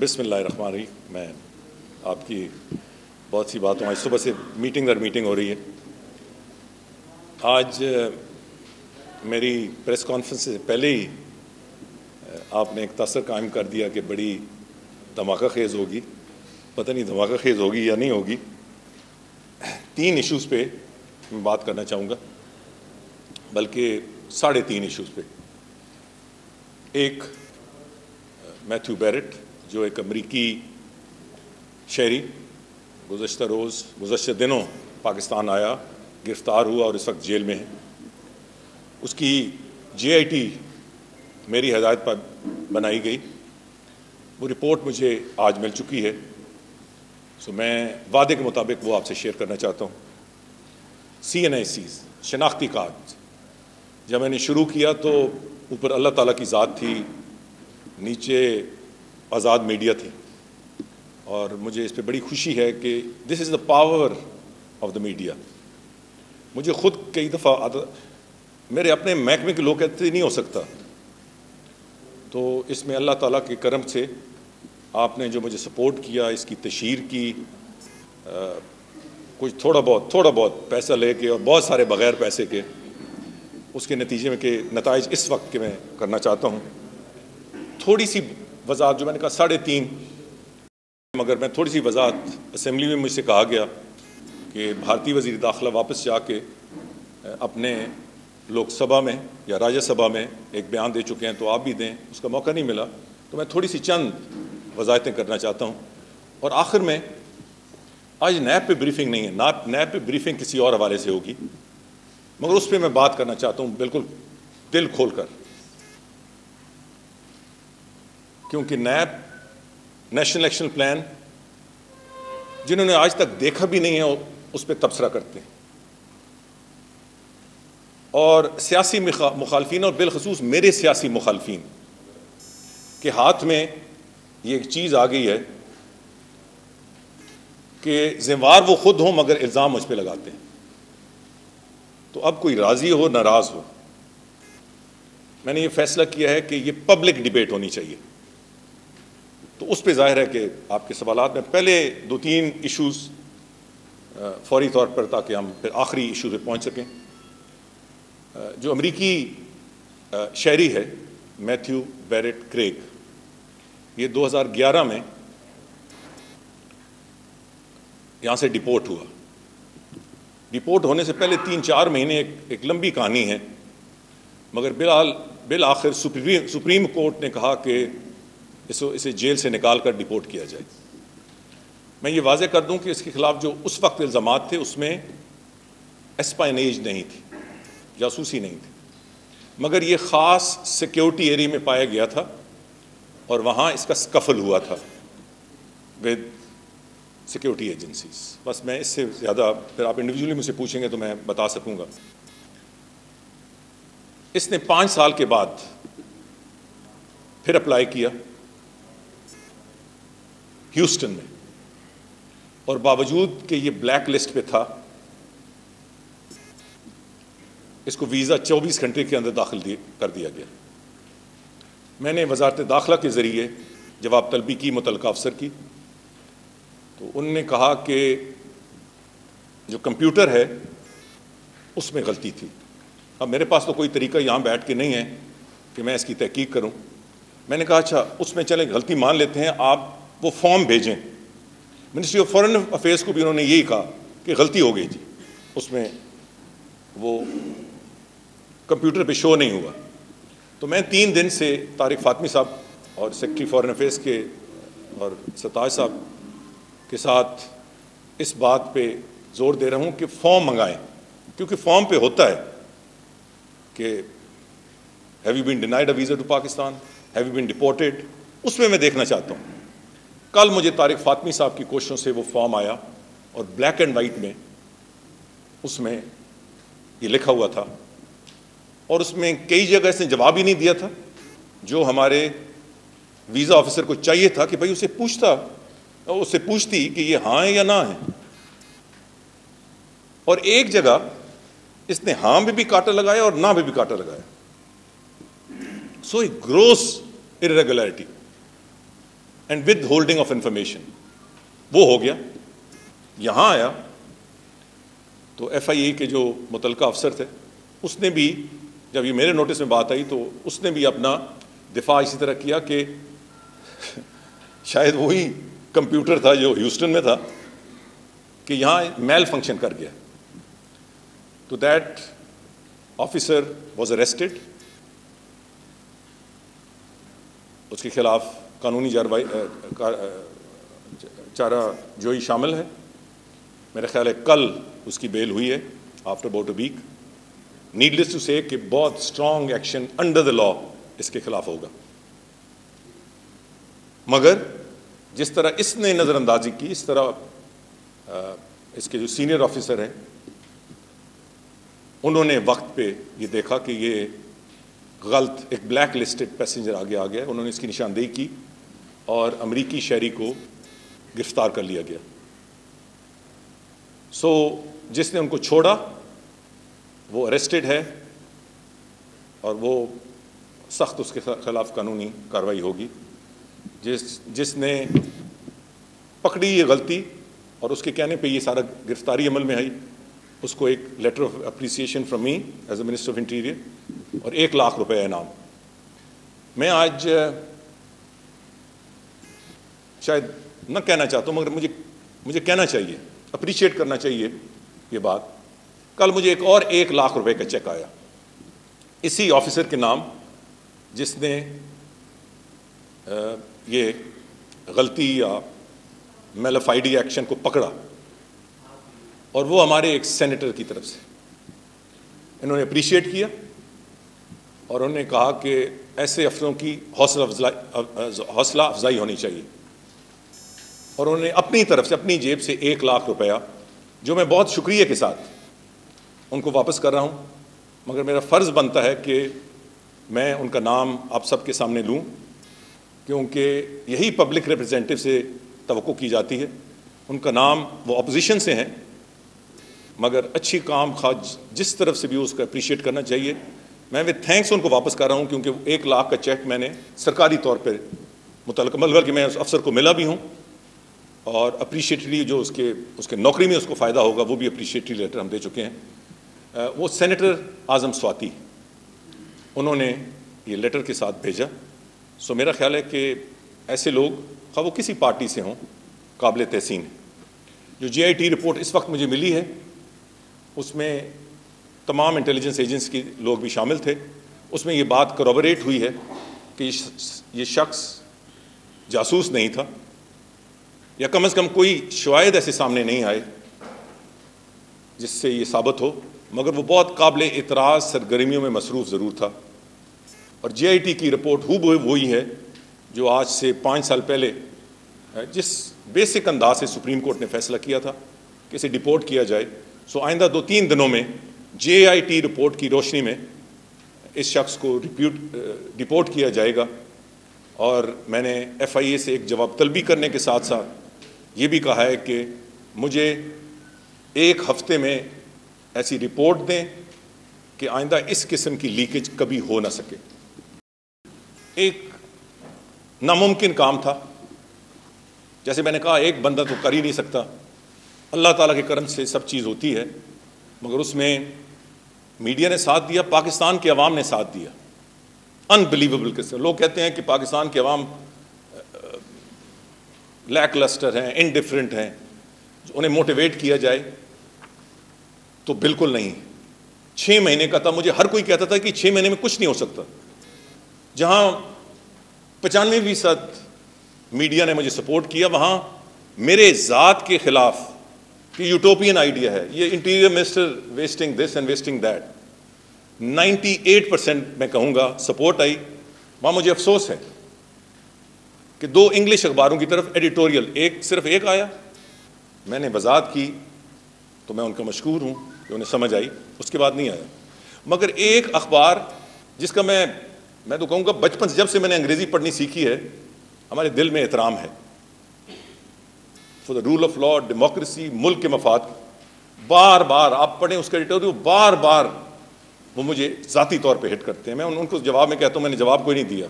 بسم اللہ الرحمن الرحیم. میں آپ کی بہت سی باتوں آج صبح سے میٹنگ در میٹنگ ہو رہی ہے. آج میری پریس کانفرنس سے پہلے ہی آپ نے ایک تاثر قائم کر دیا کہ بڑی دھماکہ خیز ہوگی. پتہ نہیں دھماکہ خیز ہوگی یا نہیں ہوگی. 3 ایشوز پہ میں بات کرنا چاہوں گا، بلکہ 3.5 ایشوز پہ. ایک میتھیو بیرٹ جو ایک امریکی شہری گزشتہ دنوں پاکستان آیا، گرفتار ہوا اور اس وقت جیل میں ہے. اس کی JIT میری ہدایت پر بنائی گئی. وہ رپورٹ مجھے آج مل چکی ہے، میں وعدے کے مطابق وہ آپ سے شیئر کرنا چاہتا ہوں. CNICs شناختی کارڈ جب میں نے شروع کیا تو اوپر اللہ تعالیٰ کی ذات تھی، نیچے آزاد میڈیا تھی، اور مجھے اس پہ بڑی خوشی ہے کہ this is the power of the media. مجھے خود کئی دفعہ میرے اپنے محکمے کے لوگ کہتے نہیں ہو سکتا، تو اس میں اللہ تعالیٰ کے کرم سے آپ نے جو مجھے سپورٹ کیا، اس کی تشہیر کی، کچھ تھوڑا بہت پیسہ لے کے اور بہت سارے بغیر پیسے کے، اس کے نتیجے میں کہ نتائج اس وقت کے میں کرنا چاہتا ہوں. تھوڑی سی وضاحت، جو میں نے کہا 3.5، مگر میں تھوڑی سی وضاحت اسمبلی میں مجھ سے کہا گیا کہ بھارتی وزیر داخلہ واپس جا کے اپنے لوک سبھا میں یا راجیہ سبھا میں ایک بیان دے چکے ہیں، تو آپ بھی دیں. اس کا موقع نہیں ملا، تو میں تھوڑی سی چند وضاحتیں کرنا چاہتا ہوں. اور آخر میں آج نیب پہ بریفنگ نہیں ہے، نیب پہ بریفنگ کسی اور حوالے سے ہوگی، مگر اس پہ میں بات کرنا چاہتا ہوں بالکل دل کھول کر، کیونکہ نیشنل ایکشن پلان جنہوں نے آج تک دیکھا بھی نہیں ہے اس پہ تبصرہ کرتے ہیں، اور سیاسی مخالفین اور بالخصوص میرے سیاسی مخالفین کے ہاتھ میں یہ ایک چیز آ گئی ہے کہ ذمہ وہ خود ہوں مگر الزام مجھ پہ لگاتے ہیں. تو اب کوئی راضی ہو ناراض ہو، میں نے یہ فیصلہ کیا ہے کہ یہ پبلک ڈیبیٹ ہونی چاہیے. تو اس پہ ظاہر ہے کہ آپ کے سوالات میں پہلے 2-3 ایشوز فوری طور پر، تاکہ ہم پھر آخری ایشو پہ پہنچ سکیں. جو امریکی شہری ہے میتھیو بیرٹ کریگ، یہ 2011 میں یہاں سے ڈیپورٹ ہوا. ڈیپورٹ ہونے سے پہلے 3-4 مہینے ایک لمبی کہانی ہے، مگر بالآخر سپریم کورٹ نے کہا کہ اسے جیل سے نکال کر ڈیپورٹ کیا جائے. میں یہ واضح کر دوں کہ اس کے خلاف جو اس وقت الزامات تھے اس میں اسپائنیج نہیں تھی، جاسوسی نہیں تھی، مگر یہ خاص سیکیورٹی ایریا میں پایا گیا تھا اور وہاں اس کا سکفل ہوا تھا ود سیکیورٹی ایجنسیز. بس میں اس سے زیادہ پھر آپ انڈیویجولی مجھ سے پوچھیں گے تو میں بتا سکوں گا. اس نے 5 سال کے بعد پھر اپلائی کیا ہیوسٹن میں، اور باوجود کہ یہ بلیک لسٹ پہ تھا، اس کو ویزا 24 گھنٹے کے اندر داخل کر دیا گیا. میں نے وزارت داخلہ کے ذریعے جواب طلبی کی متعلقہ افسر کی، تو ان نے کہا کہ جو کمپیوٹر ہے اس میں غلطی تھی. اب میرے پاس تو کوئی طریقہ یہاں بیٹھ کے نہیں ہے کہ میں اس کی تحقیق کروں. میں نے کہا اچھا اس میں چلیں غلطی مان لیتے ہیں، آپ وہ فارم بھیجیں. منسٹری آف فارن افیئرس کو بھی انہوں نے یہی کہا کہ غلطی ہو گئی جی، اس میں وہ کمپیوٹر پہ شو نہیں ہوا. تو میں 3 دن سے طارق فاطمی صاحب اور سیکرٹری فارن افیئرس کے اور ستاج صاحب کے ساتھ اس بات پہ زور دے رہا ہوں کہ فارم منگائیں، کیونکہ فارم پہ ہوتا ہے کہ have you been denied a visa to Pakistan, have you been deported. اس میں دیکھنا چاہتا ہوں. کل مجھے طارق فاطمی صاحب کی کوششوں سے وہ فارم آیا اور بلیک اینڈ وائٹ میں اس میں یہ لکھا ہوا تھا، اور اس میں کئی جگہ اس نے جواب ہی نہیں دیا تھا جو ہمارے ویزا آفیسر کو چاہیے تھا کہ بھائی اسے پوچھتی کہ یہ ہاں ہے یا نہ ہے. اور ایک جگہ اس نے ہاں میں بھی کاٹا لگایا اور نہ میں بھی کاٹا لگایا. So a gross irregularity. And withholding of information. وہ ہو گیا. یہاں آیا تو ایف آئی اے کے جو متعلقہ افسر تھے اس نے بھی, جب یہ میرے نوٹس میں بات آئی تو اس نے بھی اپنا دفاع اسی طرح کیا کہ شاید وہی کمپیوٹر تھا جو ہیوسٹن میں تھا کہ یہاں میل فنکشن کر گیا. تو دیٹ آفیسر واز اریسٹڈ. اس کے خلاف قانونی چارہ جوئی شامل ہے. میرا خیال ہے کل اس کی بیل ہوئی ہے after about a week. Needless to say کہ بہت strong action under the law اس کے خلاف ہوگا. مگر جس طرح اس نے نظر اندازی کی, اس طرح اس کے جو سینئر آفیسر ہیں انہوں نے وقت پہ یہ دیکھا کہ یہ غلط ایک بلیک لسٹڈ پیسنجر آگے آ گیا. انہوں نے اس کی نشاندہی کی اور امریکی شہری کو گرفتار کر لیا گیا. سو جس نے ان کو چھوڑا وہ اریسٹڈ ہے اور وہ سخت اس کے خلاف قانونی کارروائی ہوگی. جس نے پکڑی یہ غلطی اور اس کے کہنے پہ یہ سارا گرفتاری عمل میں آئی, اس کو ایک letter of appreciation from me as a minister of interior اور 1 لاکھ روپے انعام. میں آج شاید نہ کہنا چاہتا ہوں مگر مجھے کہنا چاہیے, اپریشیٹ کرنا چاہیے یہ بات. کل مجھے ایک اور 1 لاکھ روپے کا چیک آیا اسی آفیسر کے نام جس نے یہ غلطی یا میلافائڈی ایکشن کو پکڑا, اور وہ ہمارے ایک سینیٹر کی طرف سے. انہوں نے اپریشیٹ کیا اور انہوں نے کہا کہ ایسے افسروں کی حوصلہ افزائی ہونی چاہیے. اور انہوں نے اپنی طرف سے اپنی جیب سے 1 لاکھ روپیہ, جو میں بہت شکریہ کے ساتھ ان کو واپس کر رہا ہوں, مگر میرا فرض بنتا ہے کہ میں ان کا نام آپ سب کے سامنے لوں, کیونکہ یہی پبلک ریپرزینٹیو سے توقع کی جاتی ہے. ان کا نام, وہ اپوزیشن سے ہیں مگر اچھی کام خواہ جس طرف سے بھی اس کو اپریشیٹ کرنا چاہیے. میں ود تھینکس ان کو واپس کر رہا ہوں کیونکہ 1 لاکھ کا چیک میں نے سرکاری طور پہ متعلقہ ملبہ کہ میں اس افسر کو ملا بھی ہوں, اور اپریشیٹری جو اس کے نوکری میں اس کو فائدہ ہوگا وہ بھی اپریشیٹری لیٹر ہم دے چکے ہیں. وہ سینیٹر اعظم سواتی, انہوں نے یہ لیٹر کے ساتھ بھیجا. سو میرا خیال ہے کہ ایسے لوگ خواہ وہ کسی پارٹی سے ہوں قابل تحسین ہے. جو جی آئی ٹی رپورٹ اس وقت مجھے ملی ہے اس میں تمام انٹیلیجنس ایجنسی کے لوگ بھی شامل تھے. اس میں یہ بات کروبریٹ ہوئی ہے کہ یہ شخص جاسوس نہیں تھا, یا کم از کم کوئی شواہد ایسے سامنے نہیں آئے جس سے یہ ثابت ہو, مگر وہ بہت قابل اعتراض سرگرمیوں میں مصروف ضرور تھا. اور جے آئی ٹی کی رپورٹ وہی ہے جو آج سے 5 سال پہلے جس بیسک انداز سے سپریم کورٹ نے فیصلہ کیا تھا کہ اسے ڈپورٹ کیا جائے. سو آئندہ 2-3 دنوں میں جے آئی ٹی رپورٹ کی روشنی میں اس شخص کو ڈپورٹ کیا جائے گا. اور میں نے ایف آئی اے سے ایک جواب طلبی کرنے کے ساتھ ساتھ یہ بھی کہا ہے کہ مجھے 1 ہفتے میں ایسی رپورٹ دیں کہ آئندہ اس قسم کی لیکیج کبھی ہو نہ سکے. ایک ناممکن کام تھا, جیسے میں نے کہا ایک بندہ تو کر ہی نہیں سکتا, اللہ تعالیٰ کے کرم سے سب چیز ہوتی ہے, مگر اس میں میڈیا نے ساتھ دیا, پاکستان کی عوام نے ساتھ دیا. انبلیویبل قسم. لوگ کہتے ہیں کہ پاکستان کی عوام لیک لسٹر ہیں, انڈیفرنٹ ہیں, انہیں موٹیویٹ کیا جائے, تو بالکل نہیں. 6 مہینے کا تھا, مجھے ہر کوئی کہتا تھا کہ 6 مہینے میں کچھ نہیں ہو سکتا. جہاں 95% میڈیا نے مجھے سپورٹ کیا, وہاں میرے ذات کے خلاف کہ یوٹوپین آئیڈیا ہے, یہ interior minister wasting this and wasting that, 98% میں کہوں گا سپورٹ آئی. وہاں مجھے افسوس ہے کہ 2 انگلش اخباروں کی طرف ایڈیٹوریل صرف ایک آیا, میں نے وضاحت کی تو میں ان کا مشکور ہوں کہ انہیں سمجھ آئی, اس کے بعد نہیں آیا. مگر ایک اخبار جس کا میں تو کہوں گا بچپن سے جب سے میں نے انگریزی پڑھنی سیکھی ہے, ہمارے دل میں احترام ہے for the rule of law, democracy, ملک کے مفاد. بار بار آپ پڑھیں اس کا ایڈیٹوریل, بار بار وہ مجھے ذاتی طور پہ ہٹ کرتے ہیں. میں ان کو جواب میں کہتا ہوں, میں نے جواب کوئی نہیں دیا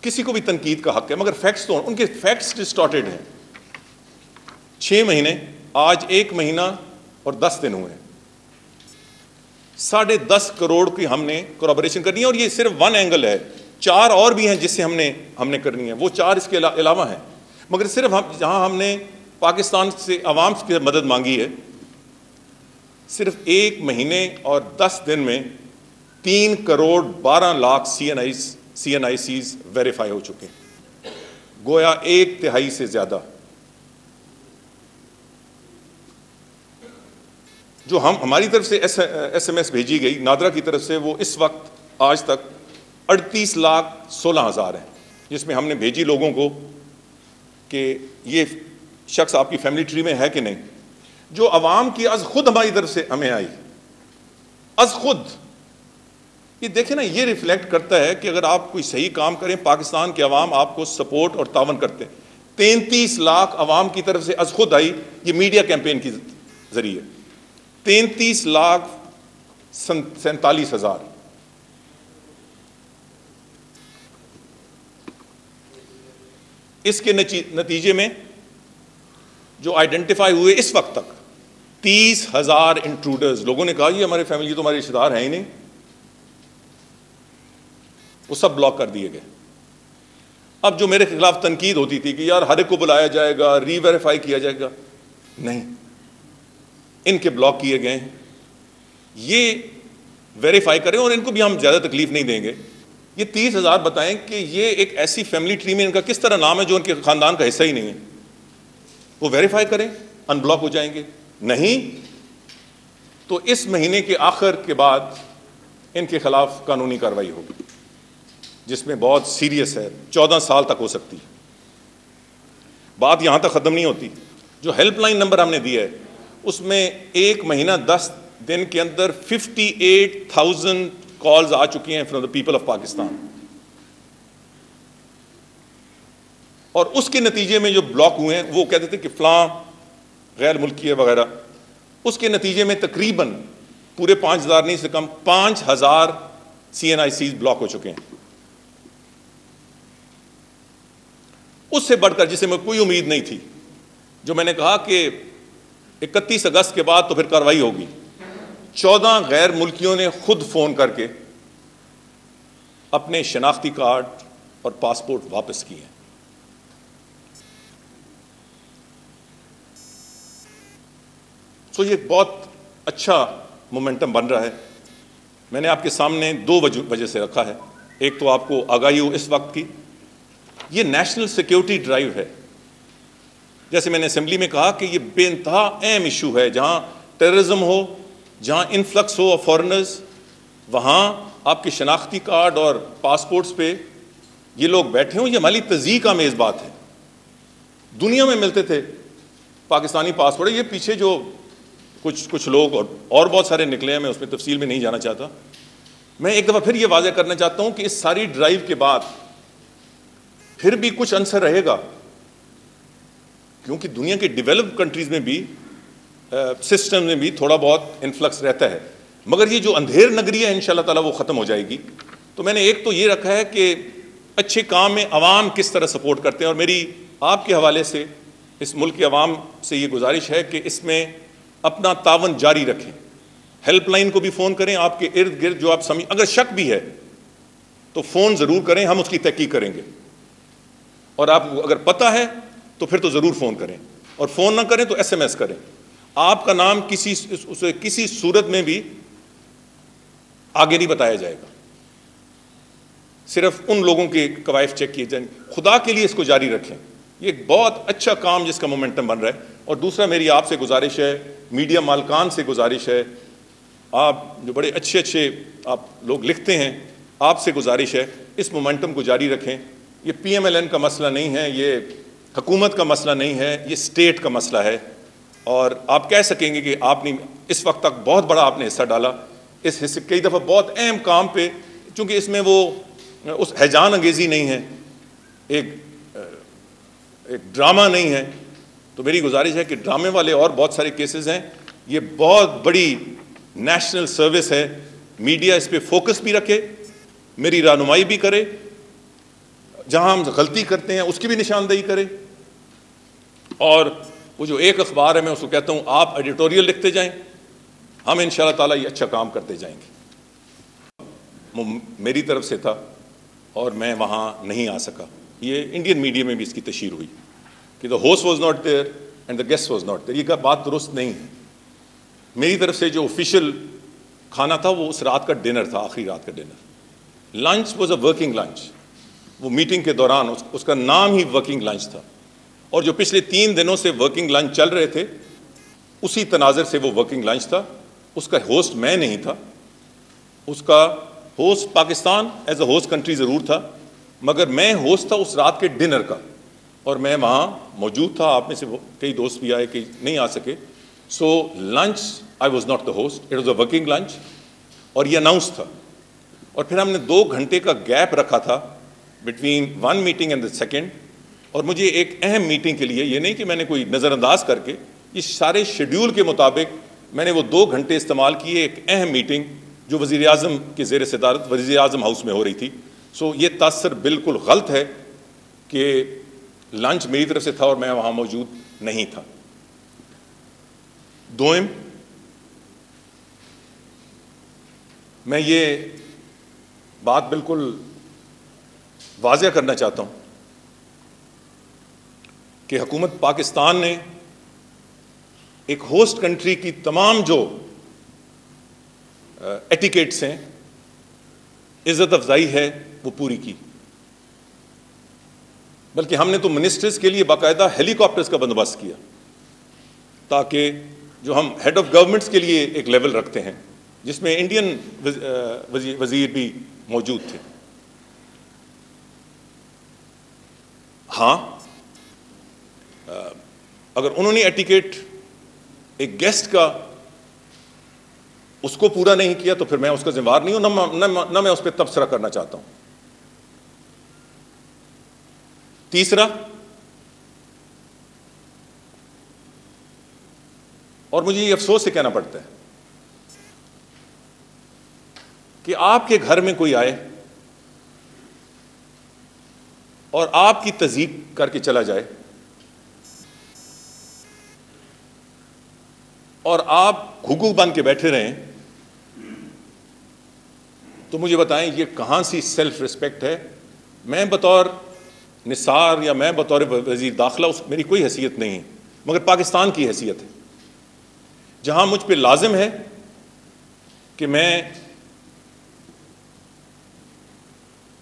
کسی کو بھی تنقید کا حق ہے، مگر فیکٹس تو ان کے فیکٹس ڈسٹارٹیڈ ہیں۔ 6 مہینے، آج 1 مہینہ اور 10 دن ہوئے ہیں، 10.5 کروڑ کی ہم نے کورابوریشن کرنی ہے، اور یہ صرف 1 اینگل ہے، 4 اور بھی ہیں جس سے ہم نے کرنی ہے، وہ 4 اس کے علاوہ ہیں، مگر صرف جہاں ہم نے پاکستان سے عوام کی مدد مانگی ہے، صرف 1 مہینے اور 10 دن میں 3 کروڑ 12 لاکھ سی این آئی سیز ویریفائی ہو چکے ہیں، گویا 1/3 سے زیادہ۔ جو ہماری طرف سے ایس ایم ایس بھیجی گئی نادرا کی طرف سے، وہ اس وقت آج تک 38,16,000 ہیں، جس میں ہم نے بھیجی لوگوں کو کہ یہ شخص آپ کی فیملی ٹری میں ہے کہ نہیں، جو عوام کی از خود ہماری طرف سے ہمیں آئی، از خود۔ یہ دیکھیں نا، یہ ریفلیکٹ کرتا ہے کہ اگر آپ کوئی صحیح کام کریں، پاکستان کے عوام آپ کو سپورٹ اور تعاون کرتے ہیں۔ 33 لاکھ عوام کی طرف سے از خود آئی، یہ میڈیا کیمپین کے ذریعے 33,47,000۔ اس کے نتیجے میں جو آئیڈینٹیفائی ہوئے اس وقت تک 30,000 انٹروڈرز، لوگوں نے کہا یہ ہمارے فیملی تو ہمارے رشتہ دار ہیں ہی نہیں، وہ سب بلاک کر دیے گئے۔ اب جو میرے خلاف تنقید ہوتی تھی کہ یار ہر ایک کو بلایا جائے گا، ری ویریفائی کیا جائے گا، نہیں، ان کے بلاک کیے گئے ہیں، یہ ویریفائی کریں اور ان کو بھی ہم زیادہ تکلیف نہیں دیں گے۔ یہ 30,000 بتائیں کہ یہ ایک ایسی فیملی ٹری میں ان کا کس طرح نام ہے جو ان کے خاندان کا حصہ ہی نہیں ہے، وہ ویریفائی کریں، ان بلاک ہو جائیں گے، نہیں تو اس مہینے کے آخر کے بعد ان کے خلاف قانونی کارروائی ہوگی، جس میں بہت سیریس ہے، 14 سال تک ہو سکتی۔ بات یہاں تک ختم نہیں ہوتی، جو ہیلپ لائن نمبر ہم نے دیا ہے اس میں 1 مہینہ 10 دن کے اندر 58,000 کالز آ چکی ہیں from the people of Pakistan, اور اس کے نتیجے میں جو بلاک ہوئے ہیں وہ کہتے تھے کہ فلاں غیر ملکی ہے وغیرہ، اس کے نتیجے میں تقریباً پورے 5,000 نہیں سے کم 5,000 سی این آئی سیز بلاک ہو چکے ہیں۔ اس سے بڑھ کر جسے میں کوئی امید نہیں تھی، جو میں نے کہا کہ 31 اگست کے بعد تو پھر کارروائی ہوگی، 14 غیر ملکیوں نے خود فون کر کے اپنے شناختی کارڈ اور پاسپورٹ واپس کیے ہیں۔ یہ بہت اچھا مومنٹم بن رہا ہے۔ میں نے آپ کے سامنے 2 وجہ سے رکھا ہے، ایک تو آپ کو آگاہی ہو اس وقت کی، یہ نیشنل سیکیورٹی ڈرائیو ہے۔ جیسے میں نے اسمبلی میں کہا کہ یہ بے انتہا اہم ایشو ہے، جہاں ٹیررزم ہو، جہاں انفلکس ہو آف فورنرز، وہاں آپ کے شناختی کارڈ اور پاسپورٹس پہ یہ لوگ بیٹھے ہوں، یہ ہماری تضییق آمیز بات ہے۔ دنیا میں ملتے تھے پاکستانی پاسپورٹ، یہ پیچھے جو کچھ لوگ اور بہت سارے نکلے ہیں، میں اس میں تفصیل میں نہیں جانا چاہتا۔ میں ایک دفعہ پھر یہ واضح کرنا چاہتا ہوں کہ اس ساری ڈرائیو کے بعد پھر بھی کچھ عنصر رہے گا، کیونکہ دنیا کے ڈیولپ کنٹریز میں بھی سسٹم میں بھی تھوڑا بہت انفلکس رہتا ہے، مگر یہ جو اندھیر نگری ہے انشاءاللہ تعالیٰ وہ ختم ہو جائے گی۔ تو میں نے ایک تو یہ رکھا ہے کہ اچھے کام میں عوام کس طرح سپورٹ کرتے ہیں، اور میری آپ کے حوالے سے اس ملک کے عوام سے یہ گزارش ہے کہ اس میں اپنا تعاون جاری رکھیں، ہیلپ لائن کو بھی فون کریں، آپ کے ارد گرد جو آپ اگر شک بھی ہے تو فون ضرور کریں، ہم اس کی تحقیق کریں گے، اور آپ اگر پتہ ہے تو پھر تو ضرور فون کریں، اور فون نہ کریں تو ایس ایم ایس کریں۔ آپ کا نام کسی صورت میں بھی آگے نہیں بتایا جائے گا، صرف ان لوگوں کے کوائف چیک کیے جائیں گے۔ خدا کے لیے اس کو جاری رکھیں، یہ ایک بہت اچھا کام جس کا مومنٹم بن رہا ہے۔ اور دوسرا میری آپ سے گزارش ہے، میڈیا مالکان سے گزارش ہے، آپ جو بڑے اچھے آپ لوگ لکھتے ہیں، آپ سے گزارش ہے اس مومنٹم کو جاری رکھیں۔ یہ پی ایم ایل این کا مسئلہ نہیں ہے، یہ حکومت کا مسئلہ نہیں ہے، یہ اسٹیٹ کا مسئلہ ہے، اور آپ کہہ سکیں گے کہ آپ نے اس وقت تک بہت بڑا آپ نے حصہ ڈالا اس حصے، کئی دفعہ بہت اہم کام پہ، چونکہ اس میں وہ اس ہیجان انگیزی نہیں ہے، ایک ڈرامہ نہیں ہے، تو میری گزارش ہے کہ ڈرامے والے اور بہت سارے کیسز ہیں، یہ بہت بڑی نیشنل سروس ہے، میڈیا اس پہ فوکس بھی رکھے، میری رہنمائی بھی کرے، جہاں ہم غلطی کرتے ہیں اس کی بھی نشاندہی کرے، اور وہ جو ایک اخبار ہے میں اس کو کہتا ہوں آپ ایڈیٹوریل لکھتے جائیں، ہم انشاءاللہ تعالیٰ یہ اچھا کام کرتے جائیں گے۔ میری طرف سے تھا اور میں وہاں نہیں آ سکا، یہ انڈین میڈیا میں بھی اس کی تشہیر ہوئی کہ the host was not there and the guest was not there۔ یہ بات درست نہیں ہے۔ میری طرف سے جو آفیشیل کھانا تھا وہ اس رات کا ڈنر تھا، آخری رات کا dinner. Lunch was a working lunch, وہ میٹنگ کے دوران اس کا نام ہی ورکنگ لنچ تھا، اور جو پچھلے 3 دنوں سے ورکنگ لنچ چل رہے تھے اسی تناظر سے وہ ورکنگ لنچ تھا۔ اس کا ہوسٹ میں نہیں تھا، اس کا host Pakistan as a host country ضرور تھا، مگر میں ہوسٹ تھا اس رات کے ڈنر کا، اور میں وہاں موجود تھا۔ آپ میں سے کئی دوست بھی آئے کہ نہیں آ سکے۔ So lunch I was not the host, it was a working lunch, اور یہ اناؤنس تھا۔ اور پھر ہم نے 2 گھنٹے کا گیپ رکھا تھا between one meeting and the second, اور مجھے ایک اہم میٹنگ کے لیے، یہ نہیں کہ میں نے کوئی نظر انداز کر کے، اس سارے شیڈیول کے مطابق میں نے وہ 2 گھنٹے استعمال کیے ایک اہم میٹنگ جو وزیر اعظم کے زیر صدارت وزیر اعظم ہاؤس میں ہو رہی تھی۔ سو یہ تاثر بالکل غلط ہے کہ لنچ میری طرف سے تھا اور میں وہاں موجود نہیں تھا۔ دوئم، میں یہ بات بالکل واضح کرنا چاہتا ہوں کہ حکومت پاکستان نے ایک ہوسٹ کنٹری کی تمام جو ایٹیکیٹس ہیں، عزت افزائی ہے، وہ پوری کی، بلکہ ہم نے تو منسٹرز کے لیے باقاعدہ ہیلی کاپٹرز کا بندوبست کیا، تاکہ جو ہم ہیڈ آف گورنمنٹس کے لیے ایک لیول رکھتے ہیں جس میں انڈین وزیر بھی موجود تھے۔ ہاں، اگر انہوں نے ایٹیکیٹ ایک گیسٹ کا اس کو پورا نہیں کیا تو پھر میں اس کا ذمہ دار نہیں ہوں، نہ میں اس پہ تبصرہ کرنا چاہتا ہوں۔ تیسرا، اور مجھے یہ افسوس سے کہنا پڑتا ہے کہ آپ کے گھر میں کوئی آئے اور آپ کی تصدیق کر کے چلا جائے، اور آپ گھگو بن کے بیٹھے رہیں، تو مجھے بتائیں یہ کہاں سی سیلف ریسپیکٹ ہے؟ میں بطور نثار یا میں بطور وزیر داخلہ میری کوئی حیثیت نہیں ہے، مگر پاکستان کی حیثیت ہے، جہاں مجھ پہ لازم ہے کہ میں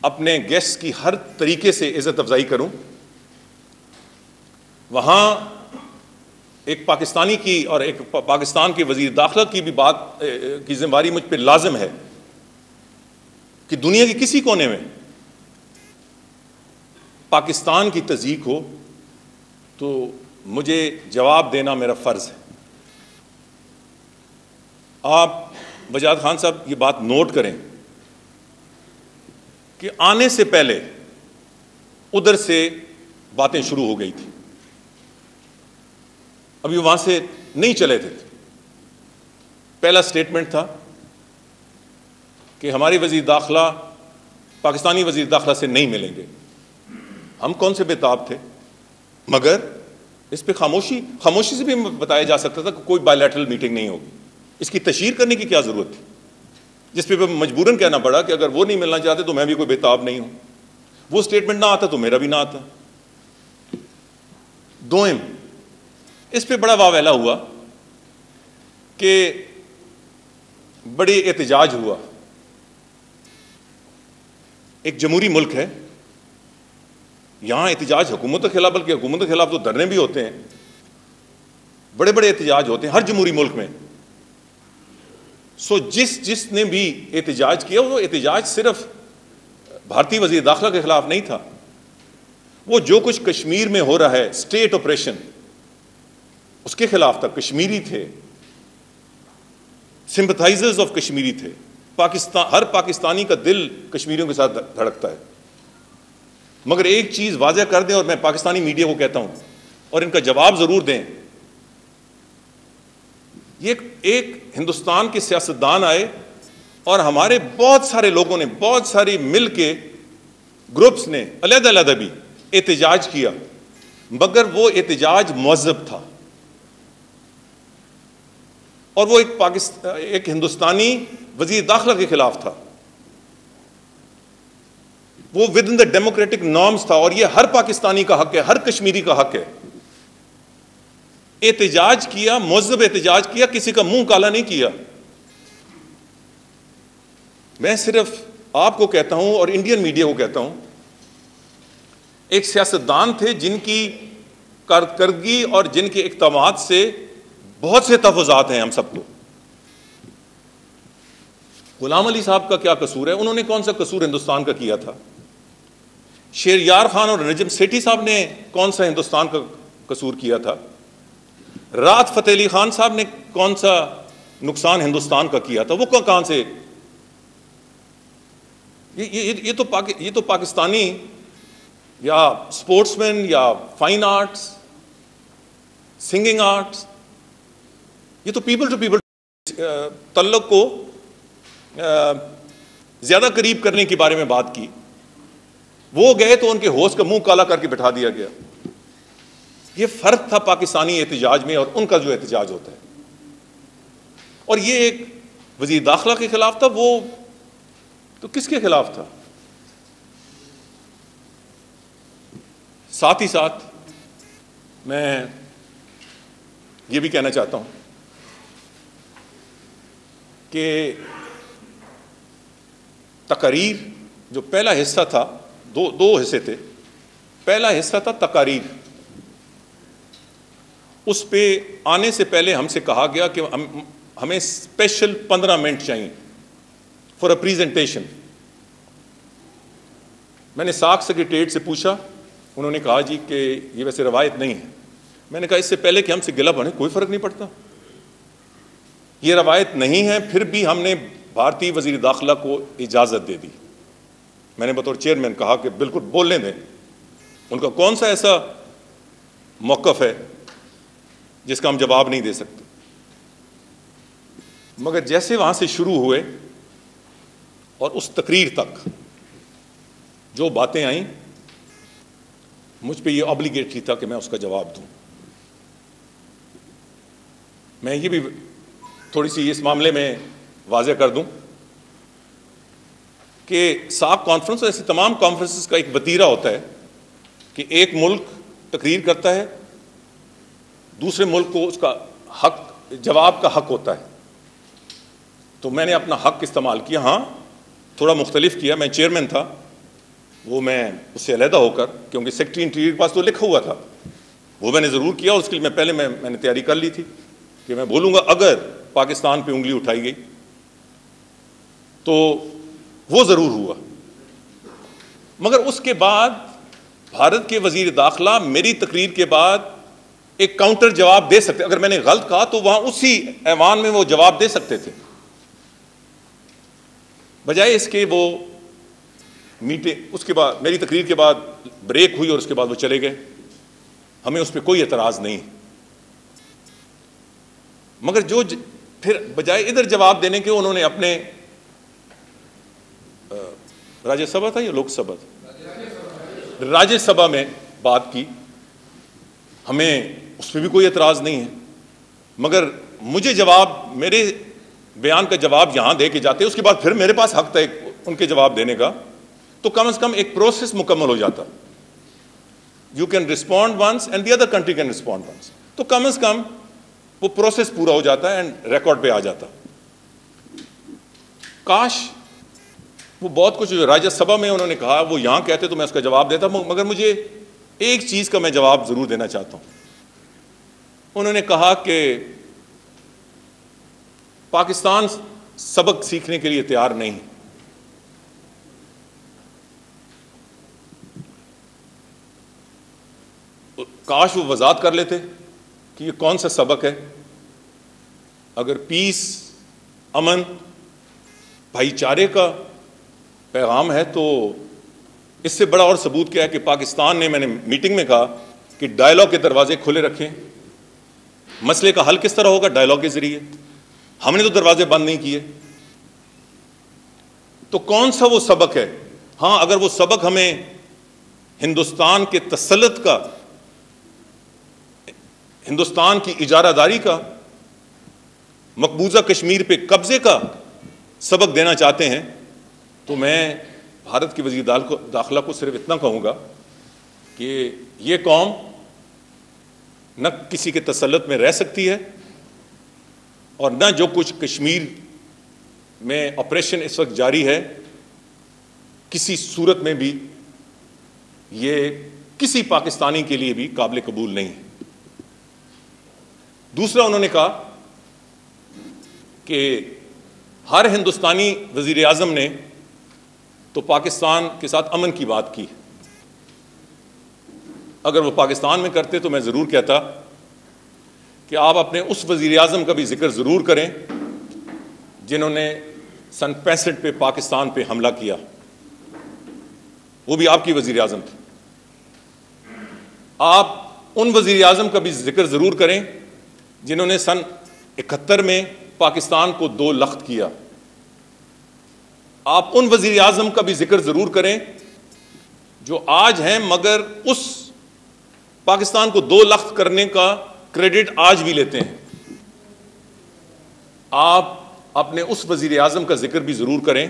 اپنے گیسٹ کی ہر طریقے سے عزت افزائی کروں، وہاں ایک پاکستانی کی اور ایک پاکستان کے وزیر داخلہ کی بھی بات کی ذمہ داری مجھ پہ لازم ہے کہ دنیا کے کسی کونے میں پاکستان کی تضحیک ہو تو مجھے جواب دینا میرا فرض ہے۔ آپ وجاد خان صاحب یہ بات نوٹ کریں کہ آنے سے پہلے ادھر سے باتیں شروع ہو گئی تھی، ابھی وہاں سے نہیں چلے تھے۔ پہلا سٹیٹمنٹ تھا کہ ہماری وزیر داخلہ پاکستانی وزیر داخلہ سے نہیں ملیں گے۔ ہم کون سے بےتاب تھے، مگر اس پہ خاموشی سے بھی بتایا جا سکتا تھا کہ کوئی بائی لیٹرل میٹنگ نہیں ہوگی۔ اس کی تشہیر کرنے کی کیا ضرورت تھی؟ جس پہ مجبوراً کہنا پڑا کہ اگر وہ نہیں ملنا چاہتے تو میں بھی کوئی بےتاب نہیں ہوں۔ وہ سٹیٹمنٹ نہ آتا تو میرا بھی نہ آتا۔ دوئم، اس پہ بڑا واویلا ہوا کہ بڑی احتجاج ہوا۔ ایک جمہوری ملک ہے، یہاں احتجاج حکومت کے خلاف، بلکہ حکومت کے خلاف تو دھرنے بھی ہوتے ہیں، بڑے بڑے احتجاج ہوتے ہیں ہر جمہوری ملک میں۔ سو جس نے بھی احتجاج کیا وہ احتجاج صرف بھارتی وزیر داخلہ کے خلاف نہیں تھا، وہ جو کچھ کشمیر میں ہو رہا ہے اسٹیٹ آپریشن اس کے خلاف تھا۔ کشمیری تھے، سمپتھائزرز آف کشمیری تھے، ہر پاکستانی کا دل کشمیریوں کے ساتھ دھڑکتا ہے۔ مگر ایک چیز واضح کر دیں، اور میں پاکستانی میڈیا کو کہتا ہوں اور ان کا جواب ضرور دیں، یہ ایک ہندوستان کے سیاستدان آئے اور ہمارے بہت سارے لوگوں نے بہت ساری مل کے گروپس نے علیحدہ علیحدہ بھی احتجاج کیا، مگر وہ احتجاج مہذب تھا، اور وہ ایک ہندوستانی وزیر داخلہ کے خلاف تھا، وہ with in the democratic norms تھا، اور یہ ہر پاکستانی کا حق ہے، ہر کشمیری کا حق ہے۔ احتجاج کیا، مہذب احتجاج کیا، کسی کا منہ کالا نہیں کیا۔ میں صرف آپ کو کہتا ہوں اور انڈین میڈیا کو کہتا ہوں، ایک سیاستدان تھے جن کی کارکردگی اور جن کے اقدامات سے بہت سے تحفظات ہیں ہم سب کو۔ غلام علی صاحب کا کیا قصور ہے؟ انہوں نے کون سا قصور ہندوستان کا کیا تھا؟ شہریار خان اور نجم سیٹھی صاحب نے کون سا ہندوستان کا قصور کیا تھا؟ راحت فتح علی خان صاحب نے کون سا نقصان ہندوستان کا کیا تھا؟ وہ کہاں سے؟ یہ تو پاکستانی یا اسپورٹس مین یا فائن آرٹس، سنگنگ آرٹس، یہ تو پیپل ٹو پیپل تعلق کو زیادہ قریب کرنے کے بارے میں بات کی۔ وہ گئے تو ان کے ہوش کا منہ کالا کر کے بٹھا دیا گیا۔ یہ فرق تھا پاکستانی احتجاج میں اور ان کا جو احتجاج ہوتا ہے، اور یہ ایک وزیر داخلہ کے خلاف تھا، وہ تو کس کے خلاف تھا؟ ساتھ ہی ساتھ میں یہ بھی کہنا چاہتا ہوں کہ تقاریر جو پہلا حصہ تھا، دو حصے تھے۔ پہلا حصہ تھا تقاریر، اس پہ آنے سے پہلے ہم سے کہا گیا کہ ہمیں اسپیشل 15 منٹ چاہیے فار اے پریزنٹیشن۔ میں نے ساکھ سیکریٹریٹ سے پوچھا، انہوں نے کہا جی کہ یہ ویسے روایت نہیں ہے۔ میں نے کہا اس سے پہلے کہ ہم سے گلا بنے کوئی فرق نہیں پڑتا، یہ روایت نہیں ہے، پھر بھی ہم نے بھارتی وزیر داخلہ کو اجازت دے دی۔ میں نے بطور چیئرمین کہا کہ بالکل بولنے دیں، ان کا کون سا ایسا موقف ہے جس کا ہم جواب نہیں دے سکتے۔ مگر جیسے وہاں سے شروع ہوئے اور اس تقریر تک جو باتیں آئیں، مجھ پہ یہ آبلیگیٹری تھا کہ میں اس کا جواب دوں۔ میں یہ بھی تھوڑی سی اس معاملے میں واضح کر دوں کہ ساکھ کانفرنس ایسے تمام کانفرنسز کا ایک وتیرہ ہوتا ہے کہ ایک ملک تقریر کرتا ہے، دوسرے ملک کو اس کا حق، جواب کا حق ہوتا ہے۔ تو میں نے اپنا حق استعمال کیا، ہاں تھوڑا مختلف کیا۔ میں چیئرمین تھا، وہ میں اس سے علیحدہ ہو کر، کیونکہ سیکرٹری انٹیریئر کے پاس تو لکھا ہوا تھا، وہ میں نے ضرور کیا۔ اس کے لیے میں نے تیاری کر لی تھی کہ میں بولوں گا اگر پاکستان پہ انگلی اٹھائی گئی تو وہ ضرور ہوا۔ مگر اس کے بعد بھارت کے وزیر داخلہ میری تقریر کے بعد ایک کاؤنٹر جواب دے سکتے، اگر میں نے غلط کہا تو وہاں اسی ایوان میں وہ جواب دے سکتے تھے، بجائے اس کے وہ میٹنگ، اس کے بعد میری تقریر کے بعد بریک ہوئی اور اس کے بعد وہ چلے گئے۔ ہمیں اس پہ کوئی اعتراض نہیں، مگر جو پھر بجائے ادھر جواب دینے کے انہوں نے اپنے راجیہ سبھا تھا یا لوک سبھا تھا، راجیہ سبھا میں بات کی، ہمیں اس پہ بھی کوئی اعتراض نہیں ہے، مگر مجھے جواب، میرے بیان کا جواب یہاں دے کے جاتے، اس کے بعد پھر میرے پاس حق تھا ان کے جواب دینے کا، تو کم از کم ایک پروسیس مکمل ہو جاتا۔ You can respond once and the other country can respond once, تو کم از کم وہ پروسیس پورا ہو جاتا ہے اینڈ ریکارڈ پہ آ جاتا۔ کاش وہ بہت کچھ جو راجیہ سبھا میں انہوں نے کہا وہ یہاں کہتے تو میں اس کا جواب دیتا، مگر مجھے ایک چیز کا میں جواب ضرور دینا چاہتا ہوں۔ انہوں نے کہا کہ پاکستان سبق سیکھنے کے لیے تیار نہیں۔ کاش وہ وضاحت کر لیتے کہ یہ کون سا سبق ہے۔ اگر پیس، امن، بھائی چارے کا پیغام ہے تو اس سے بڑا اور ثبوت کیا ہے کہ پاکستان نے، میں نے میٹنگ میں کہا کہ ڈائلاگ کے دروازے کھلے رکھیں، مسئلے کا حل کس طرح ہوگا؟ ڈائلاگ کے ذریعے۔ ہم نے تو دروازے بند نہیں کیے، تو کون سا وہ سبق ہے ہاں اگر وہ سبق ہمیں ہندوستان کے تسلط کا، ہندوستان کی اجارہ داری کا، مقبوضہ کشمیر پہ قبضے کا سبق دینا چاہتے ہیں، تو میں بھارت کے وزیر داخلہ کو صرف اتنا کہوں گا کہ یہ قوم نہ کسی کے تسلط میں رہ سکتی ہے، اور نہ جو کچھ کشمیر میں آپریشن اس وقت جاری ہے کسی صورت میں بھی یہ کسی پاکستانی کے لیے بھی قابل قبول نہیں ہے۔ دوسرا انہوں نے کہا کہ ہر ہندوستانی وزیر اعظم نے تو پاکستان کے ساتھ امن کی بات کی، اگر وہ پاکستان میں کرتے تو میں ضرور کہتا کہ آپ اپنے اس وزیر اعظم کا بھی ذکر ضرور کریں جنہوں نے سن 65 پہ پاکستان پہ حملہ کیا، وہ بھی آپ کی وزیر اعظم تھے۔ آپ ان وزیر اعظم کا بھی ذکر ضرور کریں جنہوں نے سن 71 میں پاکستان کو 2 لخت کیا۔ آپ ان وزیر اعظم کا بھی ذکر ضرور کریں جو آج ہیں مگر اس پاکستان کو 2 لخت کرنے کا کریڈٹ آج بھی لیتے ہیں۔ آپ اپنے اس وزیر اعظم کا ذکر بھی ضرور کریں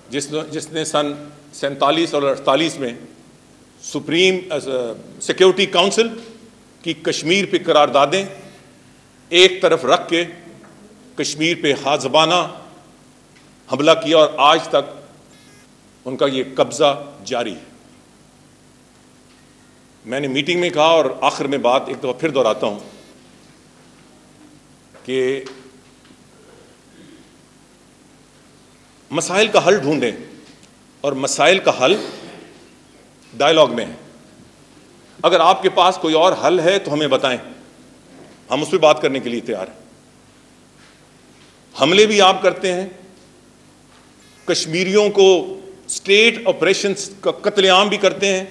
جس نے سن 47 اور 48 میں سپریم سیکیورٹی کونسل کی کشمیر پہ قراردادیں ایک طرف رکھ کے کشمیر پہ حازبانہ حملہ کیا، اور آج تک ان کا یہ قبضہ جاری ہے۔ میں نے میٹنگ میں کہا اور آخر میں بات ایک دفعہ پھر دہراتا ہوں کہ مسائل کا حل ڈھونڈیں، اور مسائل کا حل ڈائلاگ میں ہے۔ اگر آپ کے پاس کوئی اور حل ہے تو ہمیں بتائیں، ہم اس پہ بات کرنے کے لیے تیار ہیں۔ حملے بھی آپ کرتے ہیں، کشمیریوں کو اسٹیٹ آپریشنز کا قتل عام بھی کرتے ہیں،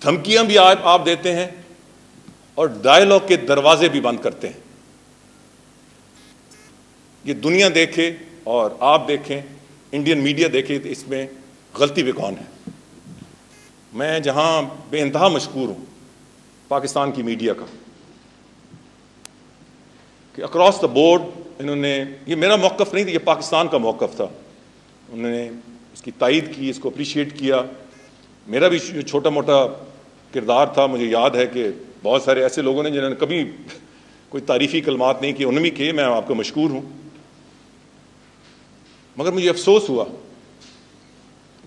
دھمکیاں بھی آپ دیتے ہیں، اور ڈائلاگ کے دروازے بھی بند کرتے ہیں۔ یہ دنیا دیکھے اور آپ دیکھیں، انڈین میڈیا دیکھے، تو اس میں غلطی پہ کون ہے؟ میں جہاں بے انتہا مشکور ہوں پاکستان کی میڈیا کا کہ اکراس دا بورڈ انہوں نے، یہ میرا موقف نہیں تھا، یہ پاکستان کا موقف تھا، انہوں نے اس کی تائید کی، اس کو اپریشیٹ کیا۔ میرا بھی چھوٹا موٹا کردار تھا، مجھے یاد ہے کہ بہت سارے ایسے لوگوں نے جنہوں نے کبھی کوئی تعریفی کلمات نہیں کیے، انہوں نے بھی کہے، میں آپ کا مشکور ہوں۔ مگر مجھے افسوس ہوا،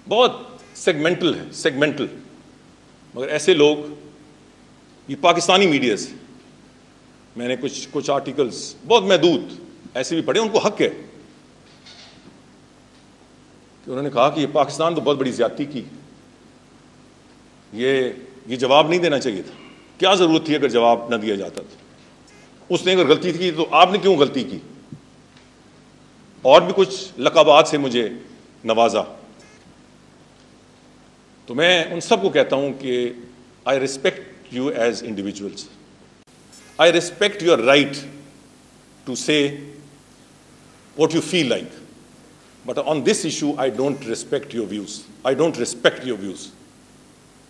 بہت سیگمنٹل ہے، سیگمنٹل، مگر ایسے لوگ، یہ پاکستانی میڈیا سے میں نے کچھ آرٹیکلز بہت محدود ایسے بھی پڑھے، ان کو حق ہے کہ انہوں نے کہا کہ یہ پاکستان تو بہت بڑی زیادتی کی، یہ جواب نہیں دینا چاہیے تھا، کیا ضرورت تھی اگر جواب نہ دیا جاتا تو؟ اس نے اگر غلطی کی تو آپ نے کیوں غلطی کی؟ اور بھی کچھ لقبات سے مجھے نوازا۔ تو میں ان سب کو کہتا ہوں کہ I respect you as individuals, I respect your right to say what you feel like, but on this issue I don't respect your views, I don't respect your views.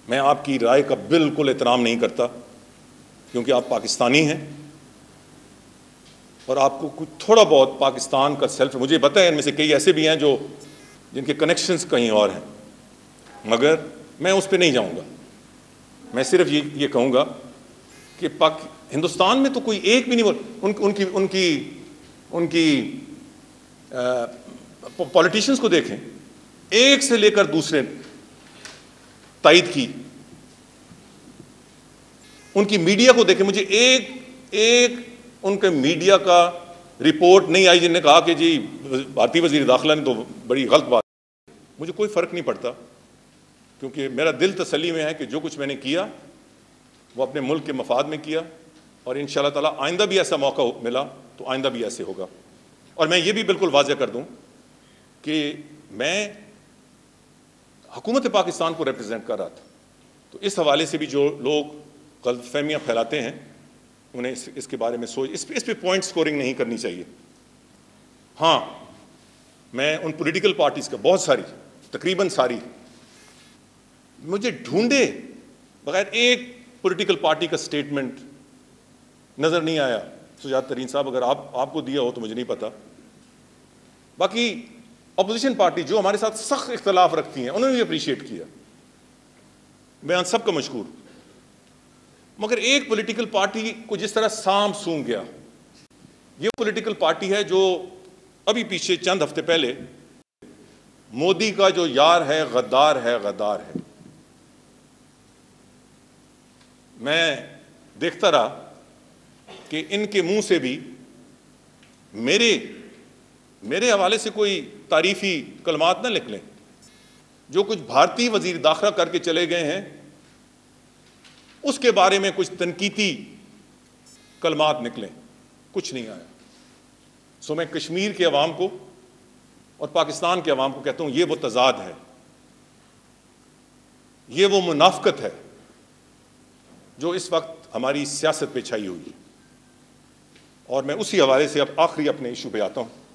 میں آپ کی رائے کا بالکل احترام نہیں کرتا، کیونکہ آپ پاکستانی ہیں اور آپ کو کچھ تھوڑا بہت پاکستان کا سیلف، مجھے پتہ ہے ان میں سے کئی ایسے بھی ہیں جن کے کنیکشنز کہیں اور ہیں، مگر میں اس پہ نہیں جاؤں گا۔ میں صرف یہ کہوں گا کہ ہندوستان میں تو کوئی ایک بھی نہیں، ان کی پولیٹیشنز کو دیکھیں، ایک سے لے کر دوسرے تائید کی، ان کی میڈیا کو دیکھیں، مجھے ایک ان کے میڈیا کا رپورٹ نہیں آئی جن نے کہا کہ جی بھارتی وزیر داخلہ نے تو بڑی غلط بات۔ مجھے کوئی فرق نہیں پڑتا، کیونکہ میرا دل تسلی میں ہے کہ جو کچھ میں نے کیا وہ اپنے ملک کے مفاد میں کیا، اور انشاءاللہ تعالیٰ آئندہ بھی ایسا موقع ملا تو آئندہ بھی ایسے ہوگا۔ اور میں یہ بھی بالکل واضح کر دوں کہ میں حکومت پاکستان کو ریپرزینٹ کر رہا تھا، تو اس حوالے سے بھی جو لوگ غلط فہمیاں پھیلاتے ہیں انہیں اس کے بارے میں اس پہ پوائنٹ سکورنگ نہیں کرنی چاہیے۔ ہاں، میں ان پولیٹیکل پارٹیز کا بہت ساری تقریباً ساری مجھے ڈھونڈے بغیر ایک پولیٹیکل پارٹی کا سٹیٹمنٹ نظر نہیں آیا. سجاد ترین صاحب اگر آپ کو دیا ہو تو مجھے نہیں پتا. باقی اپوزیشن پارٹی جو ہمارے ساتھ سخت اختلاف رکھتی ہیں انہوں نے بھی اپریشیٹ کیا, میں ان سب کا مشکور. مگر ایک پولیٹیکل پارٹی کو جس طرح سام سونگ گیا, یہ پولیٹیکل پارٹی ہے جو ابھی پیچھے چند ہفتے پہلے مودی کا جو یار ہے غدار ہے غدار ہے. میں دیکھتا رہا کہ ان کے منہ سے بھی میرے حوالے سے کوئی تعریفی کلمات نہ نکلیں. جو کچھ بھارتی وزیر داخلہ کر کے چلے گئے ہیں اس کے بارے میں کچھ تنقیدی کلمات نکلیں, کچھ نہیں آیا. سو میں کشمیر کے عوام کو اور پاکستان کے عوام کو کہتا ہوں, یہ وہ تضاد ہے, یہ وہ منافقت ہے جو اس وقت ہماری سیاست پہ چھائی ہوئی ہے. اور میں اسی حوالے سے اب آخری اپنے ایشو پہ آتا ہوں.